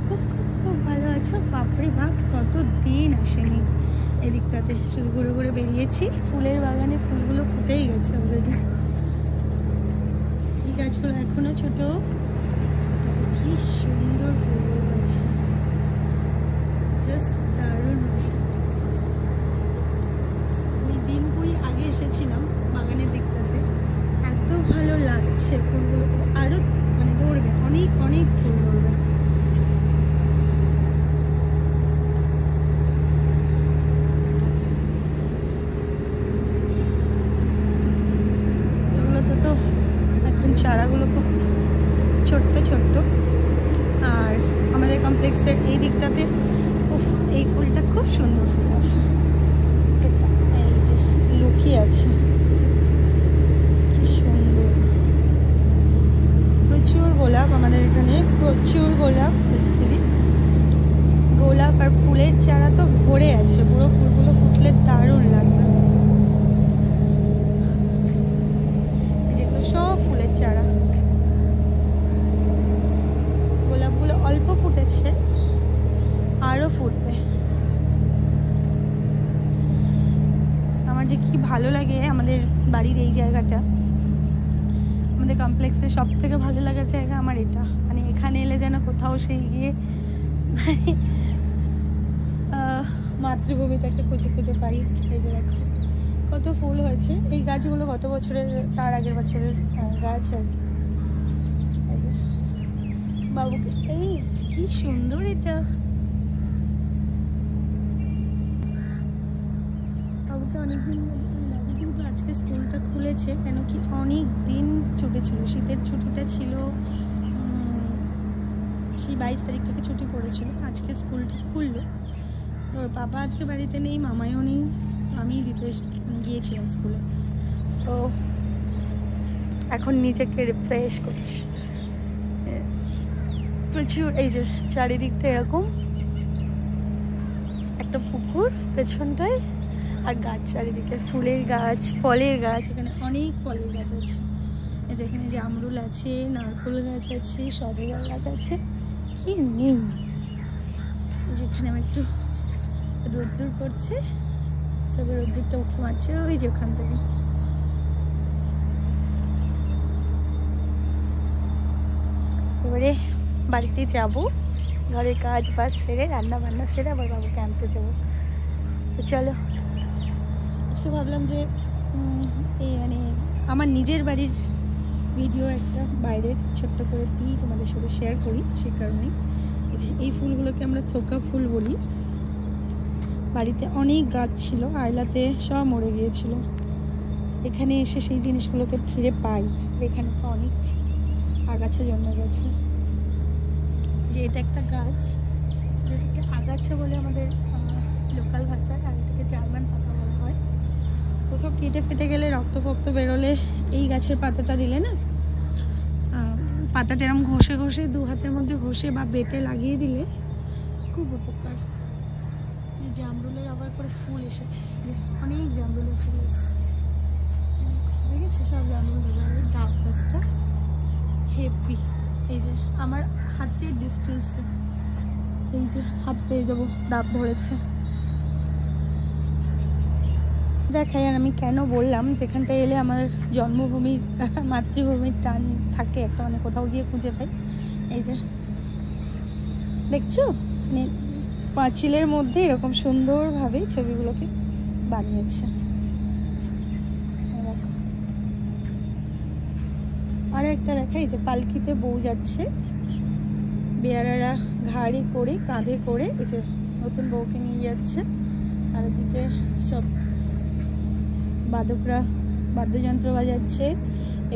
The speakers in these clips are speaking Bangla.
খুব খুব খুব ভালো আছো? বাপরে বাপ, কত দিন আসেনি এদিকটাতে, শুধু ঘুরে ঘুরে বেরিয়েছি। ফুলের বাগানে ফুলগুলো ফুটেই গেছে অলরেডি। এই গাছগুলো এখনো ছোট, কি সুন্দর ফুলগুলো আছে, জাস্ট দারুণ হয়েছে। আমি দিন 20 আগে এসেছিলাম বাগানের দিকটাতে, এত ভালো লাগছে ফুলগুলো, আরো মানে ধরবে, অনেক অনেক ফুল ধরবে। এগুলোতে তো এখন চারাগুলো খুব ছোট্ট ছোট্ট। আর আমাদের কমপ্লেক্সের এই দিকটাতে এই ফুলটা খুব সুন্দর ফুল আছে, এই যে লুকিয়ে আছে, কি সুন্দর। প্রচুর গোলাপ আমাদের এখানে, প্রচুর গোলাপ, গোলাপ আর ফুলের চারা তো ভরে আছে, পুরো ফুলগুলো ফুটলে দারুণ লাগবে। যেগুলো সব ফুলের চারা, গোলাপগুলো অল্প ফুটেছে, আরো ফুটবে। আমার যে কি ভালো লাগে আমাদের বাড়ির এই জায়গাটা, আমাদের কমপ্লেক্সের সব থেকে ভালো লাগার জায়গা আমার এটা। মানে এখানে এলে যেন কোথাও সেই গিয়ে মাতৃভূমিটাকে খুঁজে খুঁজে পাই। এই যে দেখো কত ফুল হয়েছে, এই গাছগুলো গত বছরের, তার আগের বছরের গাছ আর কি। এই যে বাবুকে, এই কি সুন্দর এটা, বাবুকে অনেকদিন, বাবু কিন্তু আজকে স্কুলটা খুলেছে, কেন কি অনেক দিন ছুটি ছিল, শীতের ছুটিটা ছিল সেই 22 তারিখ থেকে ছুটি পড়েছিল, আজকে স্কুলটা খুললো। ওর বাবা আজকে বাড়িতে নেই, মামাইও নেই, আমি দিতে গিয়েছিলাম স্কুলে। তো এখন নিজেকে রিফ্রেশ করছি প্রচুর। এই যে চারিদিকটা এরকম একটা পুকুর পেছনটায়, আর গাছ চারিদিকে, ফুলের গাছ, ফলের গাছ, এখানে অনেক ফলের গাছ আছে। এই যে এখানে জামরুল আছে, নারকেল গাছ আছে, সবেদা গাছ আছে, কি নেই। যেখানে আমার একটু রোদ্দুর পড়ছে, সবে রোদ্দুরটা উঠে মারছে ওই যে ওখান থেকে। এবারে বাড়িতে যাব, ঘরের কাজ বাজ সেরে, রান্না বান্না সেরে আবার বাবুকে আনতে যাব। তো চলো, আজকে ভাবলাম যে এই মানে আমার নিজের বাড়ির ভিডিও একটা বাইরের ছোট্ট করে দিই, তোমাদের সাথে শেয়ার করি। সে কারণেই এই ফুলগুলোকে আমরা থোকা ফুল বলি। বাড়িতে অনেক গাছ ছিল, আয়লাতে সব মরে গিয়েছিল, এখানে এসে সেই জিনিসগুলোকে ফিরে পাই। এখানে তো অনেক আগাছা জন্মে গেছে। যে এটা একটা গাছ, যেটাকে আগাছা বলে আমাদের লোকাল ভাষায়, আর এটাকে জার্মান পাতা বলা হয়। কোথাও কেটে ফেটে গেলে, রক্ত ফক্ত বেরোলে এই গাছের পাতাটা দিলে না, পাতাটা এরকম ঘষে ঘষে 2 হাতের মধ্যে ঘষে বা বেটে লাগিয়ে দিলে খুব উপকার। জামরুলের আবার করে ফুল এসেছে, অনেক জামরুলের ফুল এসেছে, দেখেছো সব জামরুল ধরে। ডাব গাছটা হেভি, এই যে আমার হাতের ডিস্টেন্সে, এই যে হাত পেয়ে যাবো, ডাব ধরেছে। দেখাই, আর আমি কেন বললাম যেখানটা এলে আমার জন্মভূমির, মাতৃভূমির টান থাকে একটা, মানে কোথাও গিয়ে খুঁজে পাই। এই যে দেখছো, মানে পাঁচিলের মধ্যে এরকম সুন্দরভাবে ছবিগুলোকে বানিয়েছে। আরও একটা দেখাই, যে পালকিতে বউ যাচ্ছে, বেয়ারারা ঘাড়ে করে, কাঁধে করে, এই যে নতুন বউকে নিয়ে যাচ্ছে। আর এদিকে সব বাদকরা বাদ্যযন্ত্র বাজাচ্ছে,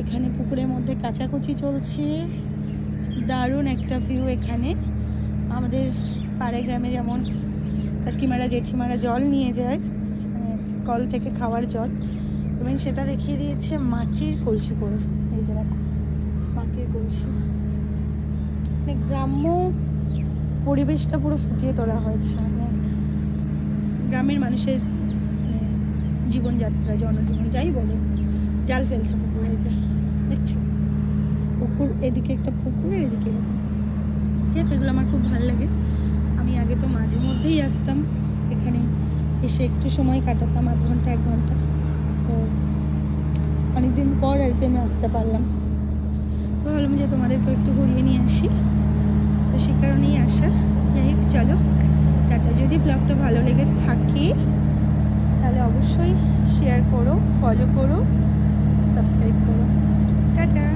এখানে পুকুরের মধ্যে কাচাকুচি চলছে, দারুণ একটা ভিউ। এখানে আমাদের পাড়ে গ্রামে যেমন কাকিমারা জেঠিমারা জল নিয়ে যায়, মানে কল থেকে খাওয়ার জল, এবং সেটা দেখিয়ে দিয়েছে মাটির কলসি করে। এই যে দেখো, মাটির কলসি, মানে গ্রাম্য পরিবেশটা পুরো ফুটিয়ে তোলা হয়েছে। মানে গ্রামের মানুষের জীবনযাত্রা, জনজীবন যাই বলো, জাল ফেলছে পুকুরে। এই যে দেখছো পুকুর, এদিকে একটা পুকুর, এদিকে ঠিক আছে, এগুলো আমার খুব ভালো লাগে। আমি আগে তো মাঝে মধ্যেই আসতাম এখানে, এসে একটু সময় কাটাতাম, আধ ঘন্টা 1 ঘন্টা। তো অনেকদিন পর আর কি আমি আসতে পারলাম, ভাবলাম যে তোমাদেরকে একটু ঘুরিয়ে নিয়ে আসি, তো সে কারণেই আসা। যাই হোক, চলো টাটা। যদি ব্লগটা ভালো লেগে থাকে তাহলে অবশ্যই শেয়ার করো, ফলো করো, সাবস্ক্রাইব করো। টাটা।